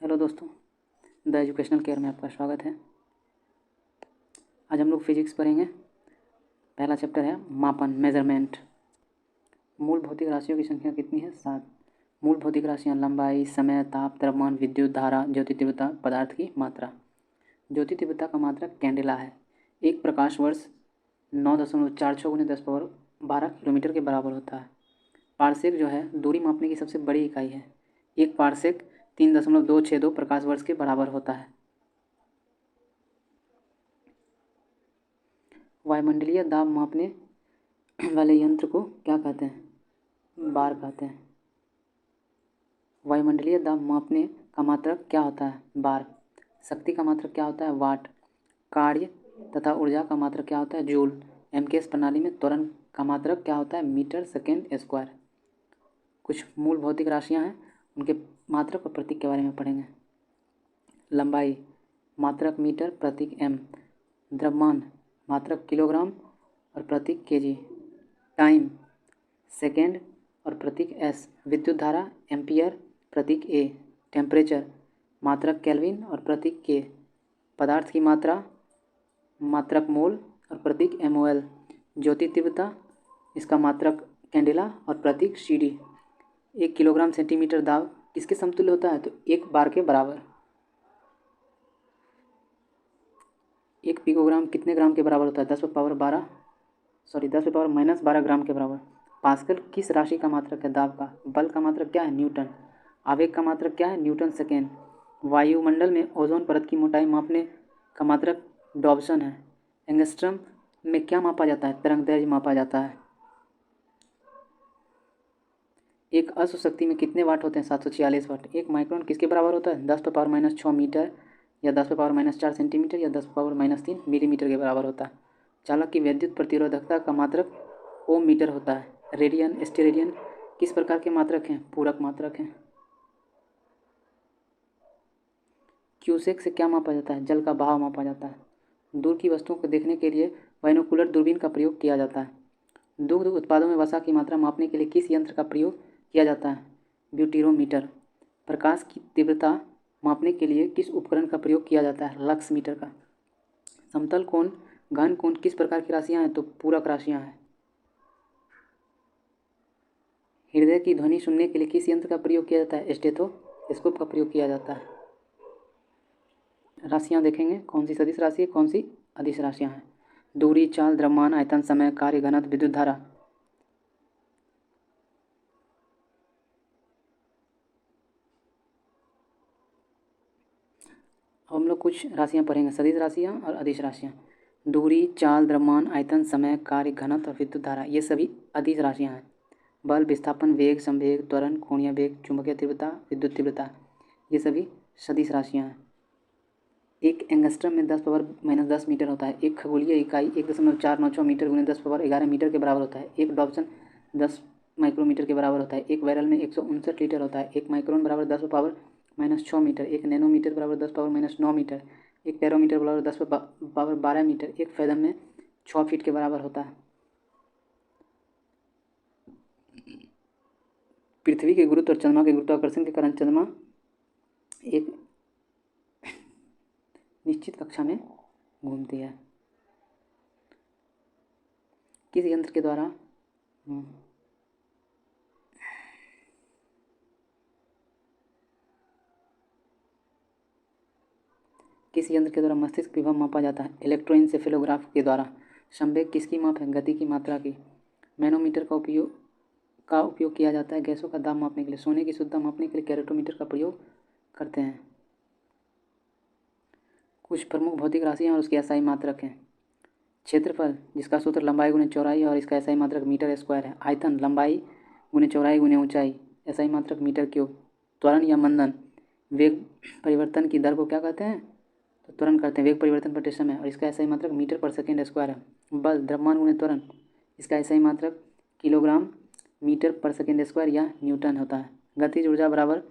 Hello दोस्तों, the educational care में आपका स्वागत है। आज हम लोग फिजिक्स पढ़ेंगे। पहला चैप्टर है मापन, मेजरमेंट। मूल भौतिक राशियों की संख्या कितनी है? 7। मूल भौतिक राशियाँ लंबाई, समय, ताप, द्रव्यमान, विद्युत धारा, ज्योति तीव्रता, पदार्थ की मात्रा। ज्योति तीव्रता का मात्रक कैंडेला है। एक प्रकाश वर्ष 9.46 × 10⁻12 किलोमीटर के बराबर होता है। पारसेक जो है दूरी मापने की सबसे बड़ी इकाई है। एक पारसेक 3.262 प्रकाश वर्ष के बराबर होता है। वायुमंडलीय दाब मापने वाले यंत्र को क्या कहते हैं? बार कहते हैं। वायुमंडलीय दाब मापने का मात्रक क्या होता है? बार। शक्ति का मात्रक क्या होता है? वाट। कार्य तथा ऊर्जा का मात्रक क्या होता है? जूल। एमकेएस प्रणाली में त्वरण का मात्रक क्या होता है? Metre second square. कुछ मूल भौतिक राशियां हैं, उनके मात्रक और प्रतीक के बारे में पढ़ेंगे। लंबाई मात्रक मीटर, प्रतीक एम। द्रव्यमान मात्रक किलोग्राम और प्रतीक केजी। टाइम सेकेंड और प्रतीक एस। विद्युत धारा एम्पियर, प्रतीक ए। टेम्परेचर मात्रक केल्विन और प्रतीक के। पदार्थ की मात्रा मात्रक मोल और प्रतीक एमओएल। ज्योति तीव्रता, इसका मात्रक कैंडेला और प्रतीक सीडी। 1 किलोग्राम सेंटीमीटर दाब किसके समतुल्य होता है? तो 1 बार के बराबर। 1 पिकोग्राम कितने ग्राम के बराबर होता है? 10⁻−12 ग्राम के बराबर। पास्कल किस राशि का मात्रक है? दाब का। बल का मात्रक क्या है? न्यूटन। आवेग का मात्रक क्या है? Newton second. वायुमंडल में ओजोन परत की मोटाई मापने का मात्रक डॉब्सन है। एंगस्ट्रम में क्या मापा जाता है? तरंगदैर्घ्य मापा जाता है। एक अश्व शक्ति में कितने वाट होते हैं? 746 वाट। 1 माइक्रोन किसके बराबर होता है? 10⁻⁻6 मीटर या 10⁻⁻4 सेंटीमीटर या 10⁻⁻3 मिलीमीटर के बराबर होता है। चालक की विद्युत प्रतिरोधकता का मात्रक ओम मीटर होता है। रेडियन, स्टेरेडियन किस प्रकार के मात्रक हैं? पूरक मात्रक हैं। क्यूसेक से क्या मापा जाता है? जल का बहाव मापा जाता है। दूर की वस्तुओं को देखने के लिए बाइनोकुलर दूरबीन का प्रयोग किया जाता है। दुग्ध उत्पादों में वसा की मात्रा मापने के लिए किस यंत्र का प्रयोग किया जाता है? ब्यूटीरोमीटर। प्रकाश की तीव्रता मापने के लिए किस उपकरण का प्रयोग किया जाता है? लक्स मीटर का। समतल कोण, घन कोण किस प्रकार की राशियां हैं? तो पूरक राशियां हैं। हृदय की ध्वनि सुनने के लिए किस यंत्र का प्रयोग किया जाता है? स्टेथोस्कोप का प्रयोग किया जाता है। राशियां देखेंगे, कौन सी सदिश राशि है, कौन सी अदिश राशियां हैं। दूरी, चाल, द्रव्यमान, आयतन, समय, कार्य, घनत्व, विद्युत धारा। हम लोग कुछ राशियां पढ़ेंगे, सदिश राशियां और अदिश राशियां। दूरी, चाल, द्रव्यमान, आयतन, समय, कार्य, घनत्व और विद्युत धारा, ये सभी अदिश राशियां हैं। बल, विस्थापन, वेग, संवेग, त्वरण, कोणीय वेग, चुंबकीय तीव्रता, विद्युत तीव्रता, ये सभी सदिश राशियां हैं। एक एंगस्ट्रम में 10⁻10 मीटर होता है। एक खगोलीय इकाई 1.496 मीटर × 10⁻11 मीटर के बराबर होता है। एक डॉब्सन 10 माइक्रोमीटर के बराबर होता है। एक बैरल में 159 लीटर होता है। एक माइक्रोन बराबर 10⁻6 मीटर। एक नैनोमीटर बराबर 10⁻9 मीटर। एक टेरोमीटर बराबर 10⁻12 मीटर। एक फैदम में 6 फीट के बराबर होता है। पृथ्वी के गुरुत्व और चंद्रमा के गुरुत्वाकर्षण के कारण चंद्रमा एक निश्चित कक्षा में घूमती है। किस यंत्र के द्वारा मस्तिष्क विभव मापा जाता है? इलेक्ट्रोएन्सेफेलोग्राफ के द्वारा। संवेग किसकी माप है? गति की मात्रा की। मैनोमीटर का उपयोग किया जाता है गैसों का दाब मापने के लिए। सोने की शुद्धता मापने के लिए कैरेटोमीटर का प्रयोग करते हैं। कुछ प्रमुख भौतिक राशियाँ और उसके एसआई मात्रक हैं। क्षेत्रफल, जिसका सूत्र लंबाई गुने चौड़ाई और इसका एसआई मात्रक मीटर स्क्वायर है। आयतन, लंबाई गुने चौड़ाई गुने ऊंचाई, एसआई मात्रक मीटर क्यूब। त्वरण या मंदन, वेग परिवर्तन की दर को क्या कहते हैं? तो त्वरण करते हैं। वेग परिवर्तन प्रति समय और इसका एसआई मात्रक मीटर पर सेकेंड स्क्वायर है। बल, द्रव्यमान गुने त्वरण, इसका एसआई मात्रक किलोग्राम मीटर पर सेकेंड स्क्वायर या न्यूटन होता है। गतिज ऊर्जा बराबर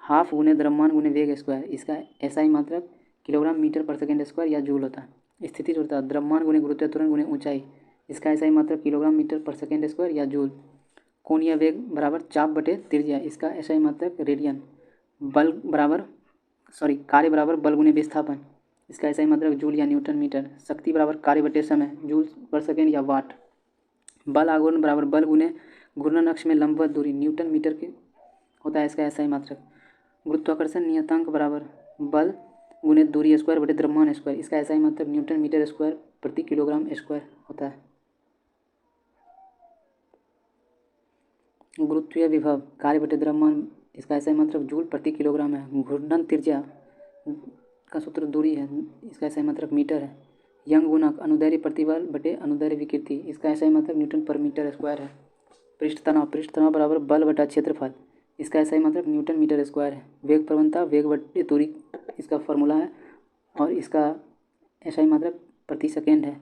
हाफ गुने द्रव्यमान गुने वेग स्क्वायर, इसका एसआई मात्रक किलोग्राम मीटर पर सेकेंड स्क्वायर या जूल होता है। स्थितिज ऊर्जा द्रव्यमान गुने गुरुत्व त्वरण गुने ऊंचाई, इसका एसआई मात्रक किलोग्राम मीटर पर सेकेंड स्क्वायर या जूल। कोणीय वेग बराबर चाप बटे त्रिज्या, इसका एसआई मात्रक रेडियन। बल बराबर कार्य बराबर बल गुने विस्थापन, इसका ऐसा ही मतलब जूल या न्यूटन मीटर। शक्ति बराबर कार्य बटे समय, जूल पर सेकेंड या वाट। बल आघूर्ण बराबर बल गुने घूर्णन अक्ष में लंबवत दूरी, न्यूटन मीटर के होता है इसका ऐसा ही मात्रक। गुरुत्वाकर्षण नियतांक बराबर बल गुने दूरी स्क्वायर बटे द्रव्यमान स्क्वायर, इसका ऐसा ही मतलब न्यूटन मीटर स्क्वायर प्रति किलोग्राम स्क्वायर होता है। गुरुत्वीय विभव कार्य बटे द्रव्यमान, इसका ऐसा ही मतलब जूल प्रति किलोग्राम है। घूर्णन त्रिज्या का सूत्र दूरी है, इसका ऐसा ही मतलब मीटर है। यंग गुणक अनुदैर्ध्य प्रतिबल बटे अनुदैर्ध्य विकृति, इसका ऐसा ही मतलब न्यूटन पर मीटर स्क्वायर है। पृष्ठ तनाव बराबर बल बटा क्षेत्रफल, इसका ऐसा ही मतलब न्यूटन मीटर स्क्वायर है। वेग प्रवणता वेग बटे दूरी इसका फॉर्मूला है और इसका ऐसा ही मतलब प्रति सेकेंड है।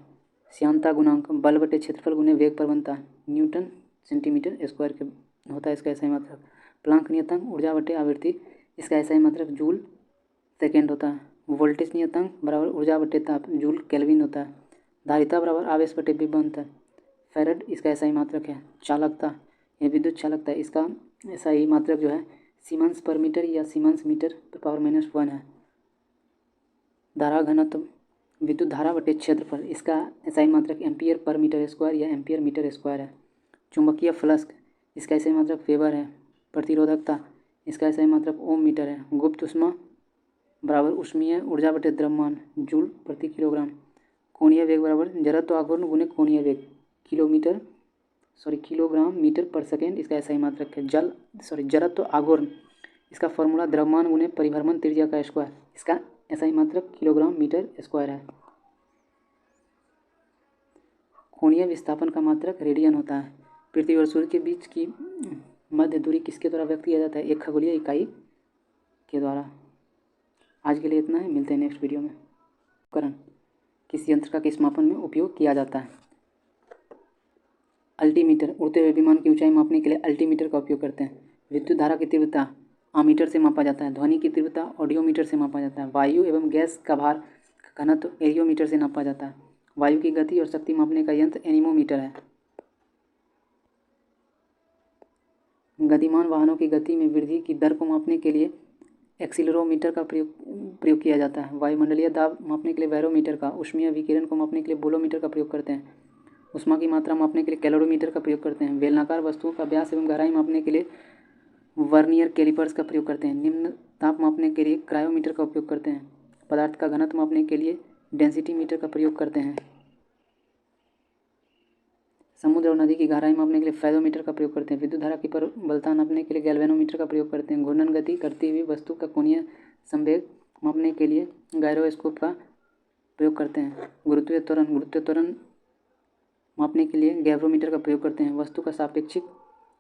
श्यानता गुणांक बल बटे क्षेत्रफल गुने वेग प्रवणता, न्यूटन सेंटीमीटर स्क्वायर के होता है इसका ऐसा ही मतलब। प्लांक नियतांक ऊर्जा बटे आवृत्ति, इसका ऐसा ही मतलब जूल सेकेंड होता है। वोल्टेज नियतांक बराबर ऊर्जा बटे ताप, जूल केल्विन होता है। धारिता बराबर आवेश बटे विभवांतर, फैराड इसका ऐसा ही मात्रक है। चालकता या विद्युत चालकता, इसका ऐसा ही मात्रक जो है सीमेंस पर मीटर या सीमेंस मीटर पर पावर -1 है। धारा घनत्व विद्युत धारा बटे क्षेत्रफल, इसका ऐसा ही मात्रक एम्पियर पर मीटर स्क्वायर या एम्पियर मीटर स्क्वायर है। चुंबकीय फ्लक्स, इसका ऐसा ही मात्रक फेबर है। प्रतिरोधकता, इसका ऐसा ही मात्रक ओम मीटर है। गुप्त ऊष्मा बराबर ऊष्मीय ऊर्जा बटे द्रव्यमान, जूल प्रति किलोग्राम। कोणीय वेग बराबर जड़त्व आघूर्ण गुने कोणीय वेग, किलोग्राम मीटर पर सेकेंड, इसका ऐसा ही मात्रक है। जड़त्व आघूर्ण, इसका फॉर्मूला द्रव्यमान गुने परिभ्रमण त्रिज्या का स्क्वायर, इसका ऐसा ही मात्रक किलोग्राम मीटर स्क्वायर है। कोणीय विस्थापन का मात्रक रेडियन होता है। पृथ्वी और सूर्य के बीच की मध्य दूरी किसके द्वारा व्यक्त किया जाता है? एक खगोलीय इकाई के द्वारा। आज के लिए इतना है, मिलते हैं नेक्स्ट वीडियो में। उपकरण किस यंत्र का किस मापन में उपयोग किया जाता है? अल्टीमीटर, उड़ते हुए विमान की ऊंचाई मापने के लिए अल्टीमीटर का उपयोग करते हैं। विद्युत धारा की तीव्रता आमीटर से मापा जाता है। ध्वनि की तीव्रता ऑडियोमीटर से मापा जाता है। वायु एवं गैस का भार का घनत्व एरियोमीटर से नापा जाता है। वायु की गति और शक्ति मापने का यंत्र एनीमोमीटर है। गतिमान वाहनों की गति में वृद्धि की दर को मापने के लिए एक्सीलरोमीटर का प्रयोग किया जाता है। वायुमंडलीय दाब मापने के लिए बैरोमीटर का, ऊष्मीय विकिरण को मापने के लिए बोलोमीटर का प्रयोग करते हैं। ऊष्मा की मात्रा मापने के लिए कैलोरीमीटर का प्रयोग करते हैं। बेलनाकार वस्तुओं का व्यास एवं गहराई मापने के लिए वर्नियर कैलिपर्स का प्रयोग करते हैं। निम्न ताप मापने के लिए क्रायोमीटर का उपयोग करते हैं। पदार्थ का घनत्व मापने के लिए डेंसिटी मीटर का प्रयोग करते हैं। समुद्र और नदी की गहराई मापने के लिए फेदोमीटर का प्रयोग करते हैं। विद्युत धारा की प्रबलता नापने के लिए गैल्वेनोमीटर का प्रयोग करते हैं। घूर्णन गति करती हुई वस्तु का कोणीय संवेग मापने के लिए गायरोस्कोप का प्रयोग करते हैं। गुरुत्वीय त्वरण मापने के लिए गैब्रोमीटर का प्रयोग करते हैं। वस्तु का सापेक्षिक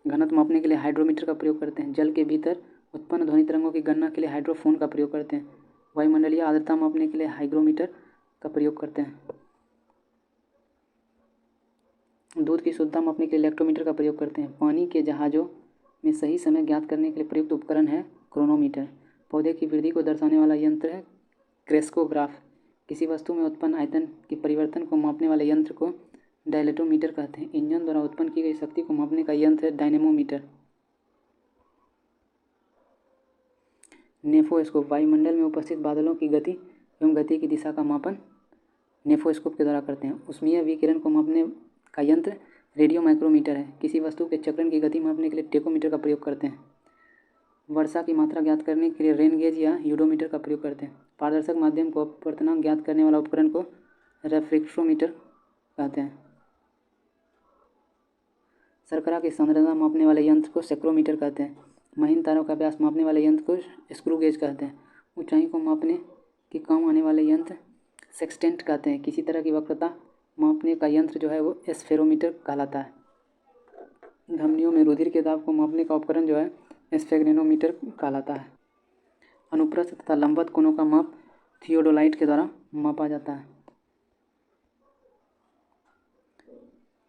घनत्व मापने के लिए हाइड्रोमीटर का प्रयोग करते हैं। जल के भीतर उत्पन्न ध्वनि तरंगों की गणना के लिए हाइड्रोफोन का प्रयोग करते हैं। वायुमंडलीय आर्द्रता मापने के लिए हाइग्रोमीटर का प्रयोग करते हैं। दूध की शुद्धता मापने के लिए इलेक्ट्रोमीटर का प्रयोग करते हैं। पानी के जहाज़ों में सही समय ज्ञात करने के लिए प्रयुक्त उपकरण है क्रोनोमीटर। पौधे की वृद्धि को दर्शाने वाला यंत्र है क्रेस्कोग्राफ। किसी वस्तु में उत्पन्न आयतन के परिवर्तन को मापने वाले यंत्र को डायलेटोमीटर कहते हैं। इंजन द्वारा उत्पन्न की गई शक्ति को मापने का यंत्र है डायनेमोमीटर। नेफोस्कोप वायुमंडल में उपस्थित बादलों की गति एवं गति की दिशा का मापन नेफोस्कोप के द्वारा करते हैं। ऊष्मीय विकिरण को मापने का यंत्र रेडियो माइक्रोमीटर है। किसी वस्तु के चक्रण की गति मापने के लिए टेकोमीटर का प्रयोग करते हैं। वर्षा की मात्रा ज्ञात करने के लिए रेन गेज या यूडोमीटर का प्रयोग करते हैं। पारदर्शक माध्यम को अपवर्तनांक ज्ञात करने वाला उपकरण को रेफ्रेक्टोमीटर कहते हैं। शर्करा की सांद्रता मापने वाले यंत्र को सेक्रोमीटर कहते हैं। महीन तारों का व्यास मापने वाले यंत्र को स्क्रू गेज कहते हैं। ऊंचाई को मापने के काम आने वाले यंत्र सेक्सटेंट कहते हैं। किसी तरह की वक्रता मापने का यंत्र जो है वो एस्फेरोमीटर कहलाता है। धमनियों में रुधिर के दाब को मापने का उपकरण जो है एस्फेग्नेनोमीटर कहलाता है। अनुप्रस्थ तथा लंबवत कोणों का माप थियोडोलाइट के द्वारा मापा जाता है।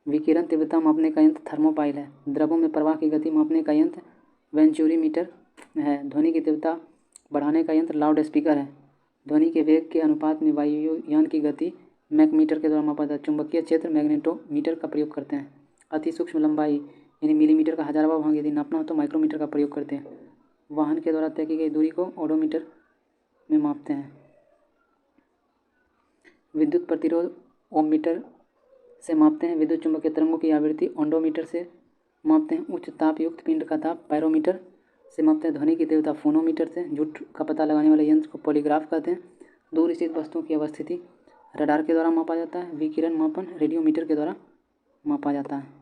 विकिरण तीव्रता मापने का यंत्र थर्मोपाइल है। द्रवों में प्रवाह की गति मापने का यंत्र वेंचुरीमीटर है। ध्वनि की तीव्रता बढ़ाने का यंत्र लाउड स्पीकर है। ध्वनि के वेग के अनुपात में वायुयान की गति मैकमीटर के द्वारा मापा जाता है। चुंबकीय क्षेत्र मैग्नेटोमीटर का प्रयोग करते हैं। अति सूक्ष्म लंबाई यानी मिलीमीटर का हजारवां भाग यदि नापना हो तो माइक्रोमीटर का प्रयोग करते हैं। वाहन के द्वारा तय की गई दूरी को ओडोमीटर में मापते हैं। विद्युत प्रतिरोध ओम मीटर से मापते हैं। विद्युत चुम्बकीय तरंगों की आवृत्ति ओंडोमीटर से मापते हैं। उच्च ताप युक्त पिंड का ताप पायरोमीटर से मापते हैं। ध्वनि की तीव्रता फोनोमीटर से। झूठ का पता लगाने वाले यंत्र को पॉलीग्राफ कहते हैं। दूर स्थित वस्तुओं की अवस्थिति रडार के द्वारा मापा जाता है। विकिरण मापन रेडियोमीटर के द्वारा मापा जाता है।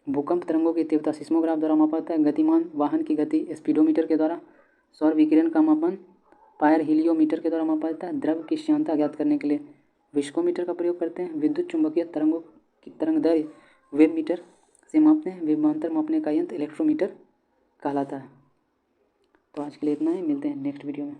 भूकंप तरंगों की तीव्रता सिस्मोग्राफ द्वारा मापा जाता है। गतिमान वाहन की गति स्पीडोमीटर के द्वारा। सौर विकिरण का मापन पायरहेलियोमीटर के द्वारा मापा जाता है। द्रव की श्यानता ज्ञात करने के लिए विस्कोमीटर का प्रयोग करते हैं। विद्युत चुम्बकीय तरंगों की तरंग दैर्घ्य वेव मीटर से मापते हैं। विभवांतर मापने का यंत्र इलेक्ट्रोमीटर कहलाता है। तो आज के लिए इतना ही, मिलते हैं नेक्स्ट वीडियो में।